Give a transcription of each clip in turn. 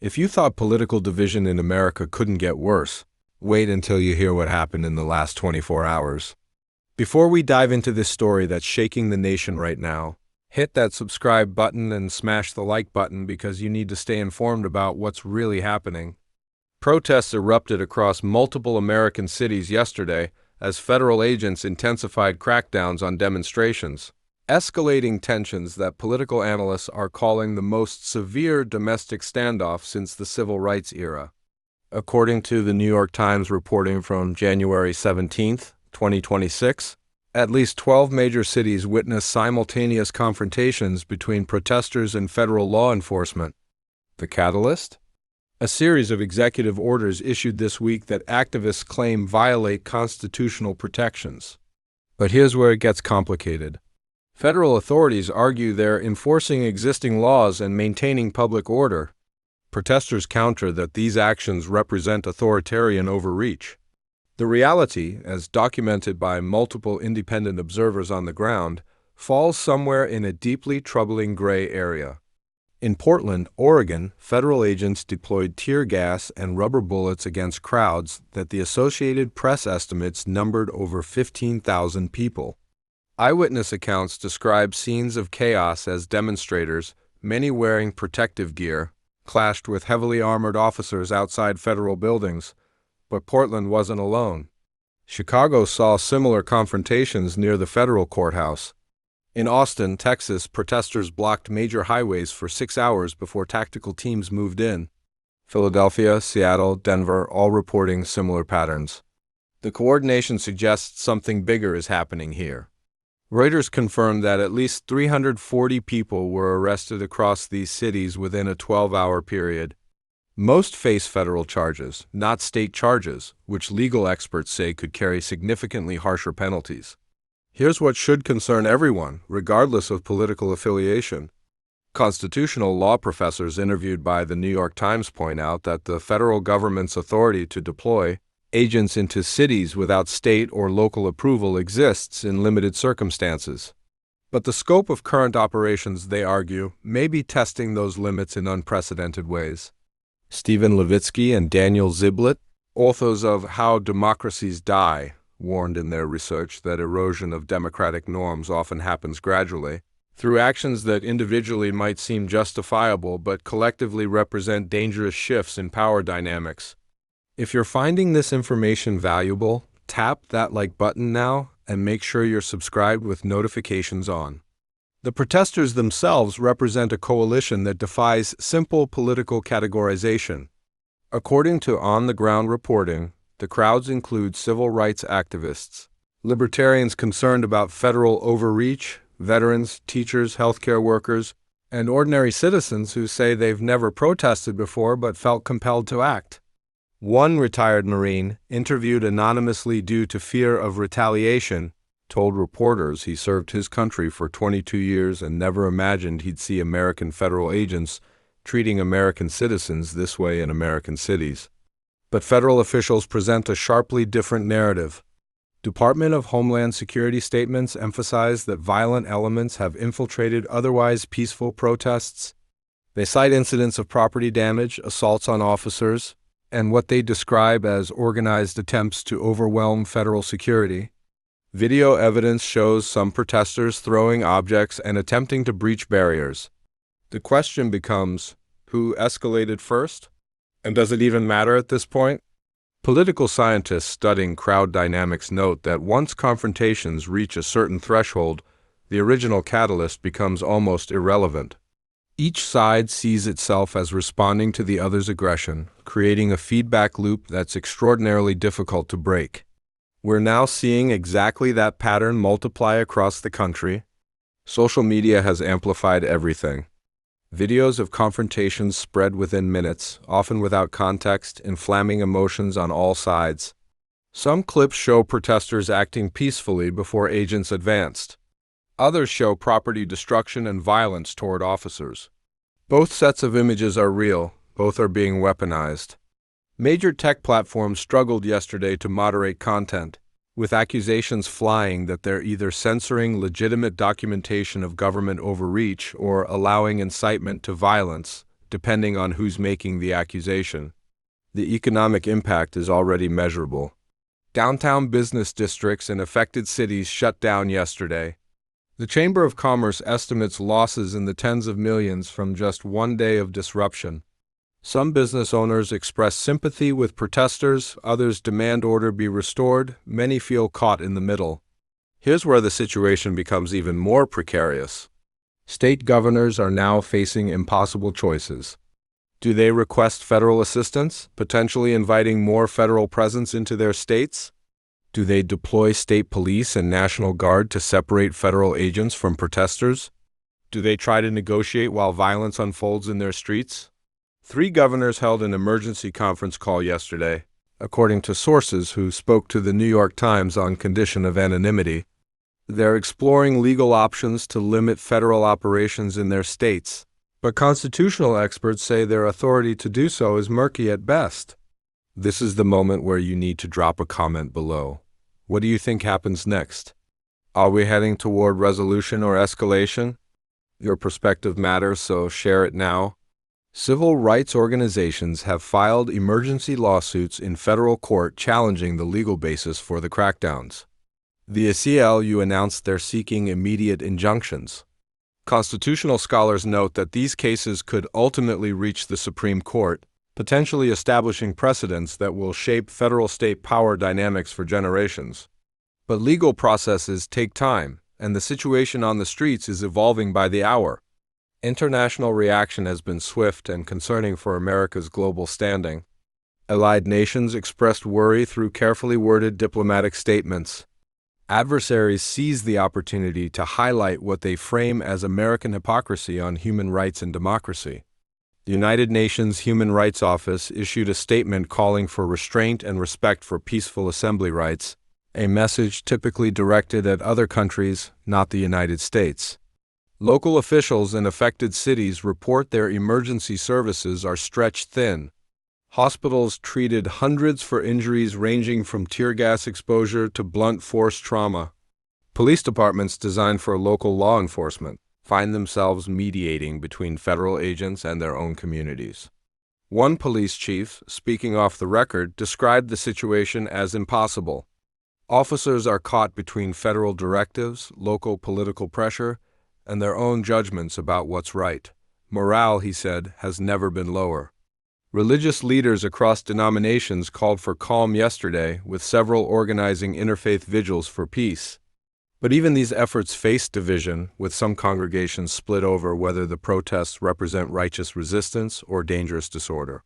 If you thought political division in America couldn't get worse, wait until you hear what happened in the last 24 hours. Before we dive into this story that's shaking the nation right now, hit that subscribe button and smash the like button because you need to stay informed about what's really happening. Protests erupted across multiple American cities yesterday as federal agents intensified crackdowns on demonstrations, escalating tensions that political analysts are calling the most severe domestic standoff since the civil rights era. According to the New York Times reporting from January 17, 2026, at least 12 major cities witnessed simultaneous confrontations between protesters and federal law enforcement. The catalyst? A series of executive orders issued this week that activists claim violate constitutional protections. But here's where it gets complicated. Federal authorities argue they're enforcing existing laws and maintaining public order. Protesters counter that these actions represent authoritarian overreach. The reality, as documented by multiple independent observers on the ground, falls somewhere in a deeply troubling gray area. In Portland, Oregon, federal agents deployed tear gas and rubber bullets against crowds that the Associated Press estimates numbered over 15,000 people. Eyewitness accounts describe scenes of chaos as demonstrators, many wearing protective gear, clashed with heavily armored officers outside federal buildings. But Portland wasn't alone. Chicago saw similar confrontations near the federal courthouse. In Austin, Texas, protesters blocked major highways for 6 hours before tactical teams moved in. Philadelphia, Seattle, Denver, all reporting similar patterns. The coordination suggests something bigger is happening here. Reuters confirmed that at least 340 people were arrested across these cities within a 12-hour period. Most face federal charges, not state charges, which legal experts say could carry significantly harsher penalties. Here's what should concern everyone, regardless of political affiliation. Constitutional law professors interviewed by the New York Times point out that the federal government's authority to deploy agents into cities without state or local approval exists in limited circumstances. But the scope of current operations, they argue, may be testing those limits in unprecedented ways. Stephen Levitsky and Daniel Ziblatt, authors of How Democracies Die, warned in their research that erosion of democratic norms often happens gradually, through actions that individually might seem justifiable but collectively represent dangerous shifts in power dynamics. If you're finding this information valuable, tap that like button now and make sure you're subscribed with notifications on. The protesters themselves represent a coalition that defies simple political categorization. According to on-the-ground reporting, the crowds include civil rights activists, libertarians concerned about federal overreach, veterans, teachers, healthcare workers, and ordinary citizens who say they've never protested before but felt compelled to act. One retired Marine, interviewed anonymously due to fear of retaliation, told reporters he served his country for 22 years and never imagined he'd see American federal agents treating American citizens this way in American cities. But federal officials present a sharply different narrative. Department of Homeland Security statements emphasize that violent elements have infiltrated otherwise peaceful protests. They cite incidents of property damage, assaults on officers, and what they describe as organized attempts to overwhelm federal security. Video evidence shows some protesters throwing objects and attempting to breach barriers. The question becomes, who escalated first? And does it even matter at this point? Political scientists studying crowd dynamics note that once confrontations reach a certain threshold, the original catalyst becomes almost irrelevant. Each side sees itself as responding to the other's aggression, creating a feedback loop that's extraordinarily difficult to break. We're now seeing exactly that pattern multiply across the country. Social media has amplified everything. Videos of confrontations spread within minutes, often without context, inflaming emotions on all sides. Some clips show protesters acting peacefully before agents advanced. Others show property destruction and violence toward officers. Both sets of images are real, both are being weaponized. Major tech platforms struggled yesterday to moderate content, with accusations flying that they're either censoring legitimate documentation of government overreach or allowing incitement to violence, depending on who's making the accusation. The economic impact is already measurable. Downtown business districts in affected cities shut down yesterday. The Chamber of Commerce estimates losses in the tens of millions from just one day of disruption. Some business owners express sympathy with protesters, others demand order be restored, many feel caught in the middle. Here's where the situation becomes even more precarious. State governors are now facing impossible choices. Do they request federal assistance, potentially inviting more federal presence into their states? Do they deploy state police and National Guard to separate federal agents from protesters? Do they try to negotiate while violence unfolds in their streets? 3 governors held an emergency conference call yesterday, according to sources who spoke to the New York Times on condition of anonymity. They're exploring legal options to limit federal operations in their states, but constitutional experts say their authority to do so is murky at best. This is the moment where you need to drop a comment below. What do you think happens next? Are we heading toward resolution or escalation? Your perspective matters, so share it now. Civil rights organizations have filed emergency lawsuits in federal court challenging the legal basis for the crackdowns. The ACLU announced they're seeking immediate injunctions. Constitutional scholars note that these cases could ultimately reach the Supreme Court, potentially establishing precedents that will shape federal-state power dynamics for generations. But legal processes take time, and the situation on the streets is evolving by the hour. International reaction has been swift and concerning for America's global standing. Allied nations expressed worry through carefully worded diplomatic statements. Adversaries seize the opportunity to highlight what they frame as American hypocrisy on human rights and democracy. The United Nations Human Rights Office issued a statement calling for restraint and respect for peaceful assembly rights, a message typically directed at other countries, not the United States. Local officials in affected cities report their emergency services are stretched thin. Hospitals treated hundreds for injuries ranging from tear gas exposure to blunt force trauma. Police departments designed for local law enforcement find themselves mediating between federal agents and their own communities. One police chief, speaking off the record, described the situation as impossible. Officers are caught between federal directives, local political pressure, and their own judgments about what's right. Morale, he said, has never been lower. Religious leaders across denominations called for calm yesterday, with several organizing interfaith vigils for peace. But even these efforts face division, with some congregations split over whether the protests represent righteous resistance or dangerous disorder.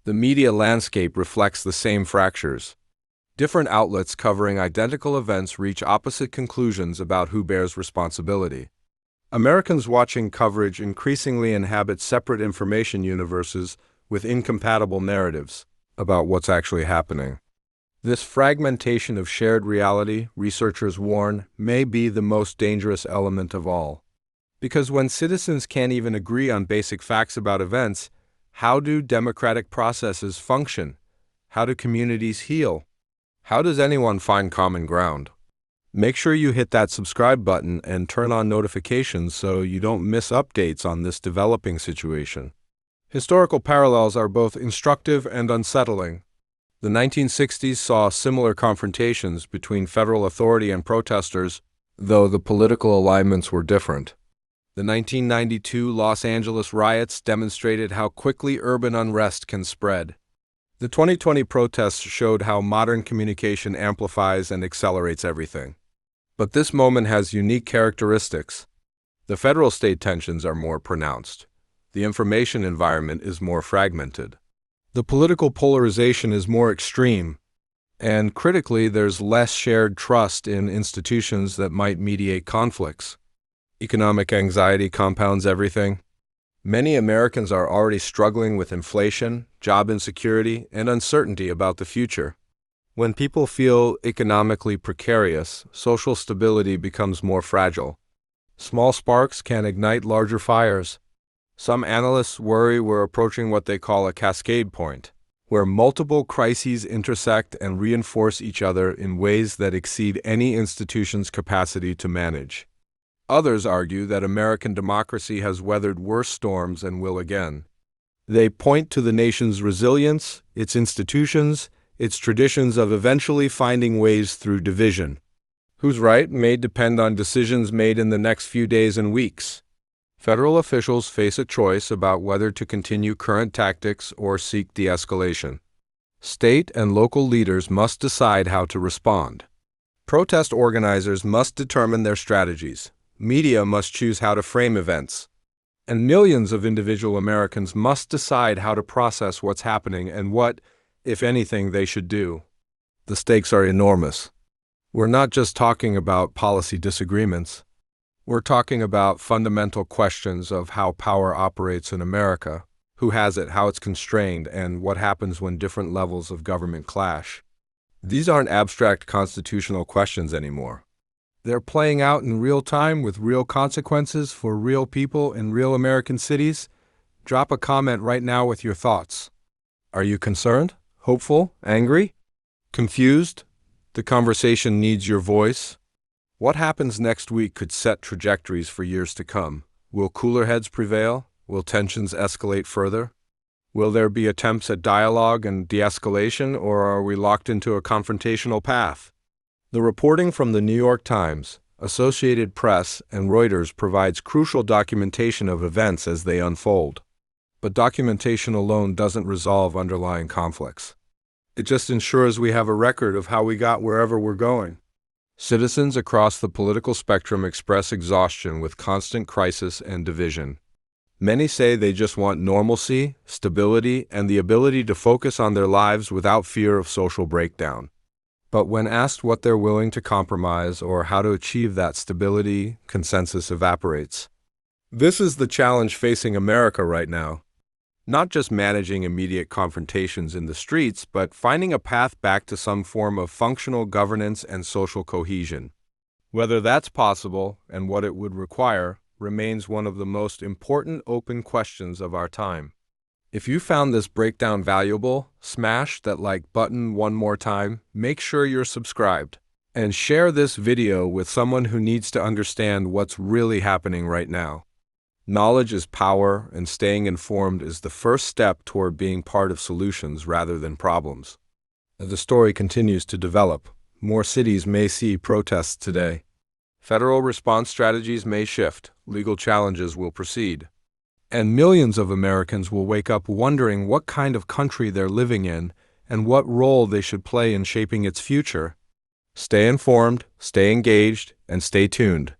The media landscape reflects the same fractures. Different outlets covering identical events reach opposite conclusions about who bears responsibility. Americans watching coverage increasingly inhabit separate information universes with incompatible narratives about what's actually happening. This fragmentation of shared reality, researchers warn, may be the most dangerous element of all. Because when citizens can't even agree on basic facts about events, how do democratic processes function? How do communities heal? How does anyone find common ground? Make sure you hit that subscribe button and turn on notifications so you don't miss updates on this developing situation. Historical parallels are both instructive and unsettling. The 1960s saw similar confrontations between federal authority and protesters, though the political alignments were different. The 1992 Los Angeles riots demonstrated how quickly urban unrest can spread. The 2020 protests showed how modern communication amplifies and accelerates everything. But this moment has unique characteristics. The federal-state tensions are more pronounced. The information environment is more fragmented. The political polarization is more extreme. And critically, there's less shared trust in institutions that might mediate conflicts. Economic anxiety compounds everything. Many Americans are already struggling with inflation, job insecurity, and uncertainty about the future. When people feel economically precarious, social stability becomes more fragile. Small sparks can ignite larger fires. Some analysts worry we're approaching what they call a cascade point, where multiple crises intersect and reinforce each other in ways that exceed any institution's capacity to manage. Others argue that American democracy has weathered worse storms and will again. They point to the nation's resilience, its institutions, its traditions of eventually finding ways through division. Who's right may depend on decisions made in the next few days and weeks. Federal officials face a choice about whether to continue current tactics or seek de-escalation. State and local leaders must decide how to respond. Protest organizers must determine their strategies. Media must choose how to frame events. And millions of individual Americans must decide how to process what's happening and what, if anything, they should do. The stakes are enormous. We're not just talking about policy disagreements. We're talking about fundamental questions of how power operates in America, who has it, how it's constrained, and what happens when different levels of government clash. These aren't abstract constitutional questions anymore. They're playing out in real time with real consequences for real people in real American cities. Drop a comment right now with your thoughts. Are you concerned? Hopeful? Angry? Confused? The conversation needs your voice. What happens next week could set trajectories for years to come. Will cooler heads prevail? Will tensions escalate further? Will there be attempts at dialogue and de-escalation, or are we locked into a confrontational path? The reporting from the New York Times, Associated Press, and Reuters provides crucial documentation of events as they unfold. But documentation alone doesn't resolve underlying conflicts. It just ensures we have a record of how we got wherever we're going. Citizens across the political spectrum express exhaustion with constant crisis and division. Many say they just want normalcy, stability, and the ability to focus on their lives without fear of social breakdown. But when asked what they're willing to compromise or how to achieve that stability, consensus evaporates. This is the challenge facing America right now. Not just managing immediate confrontations in the streets, but finding a path back to some form of functional governance and social cohesion. Whether that's possible and what it would require remains one of the most important open questions of our time. If you found this breakdown valuable, smash that like button one more time, make sure you're subscribed, and share this video with someone who needs to understand what's really happening right now. Knowledge is power, and staying informed is the first step toward being part of solutions rather than problems. As the story continues to develop, more cities may see protests today. Federal response strategies may shift, legal challenges will proceed, and millions of Americans will wake up wondering what kind of country they're living in and what role they should play in shaping its future. Stay informed, stay engaged, and stay tuned.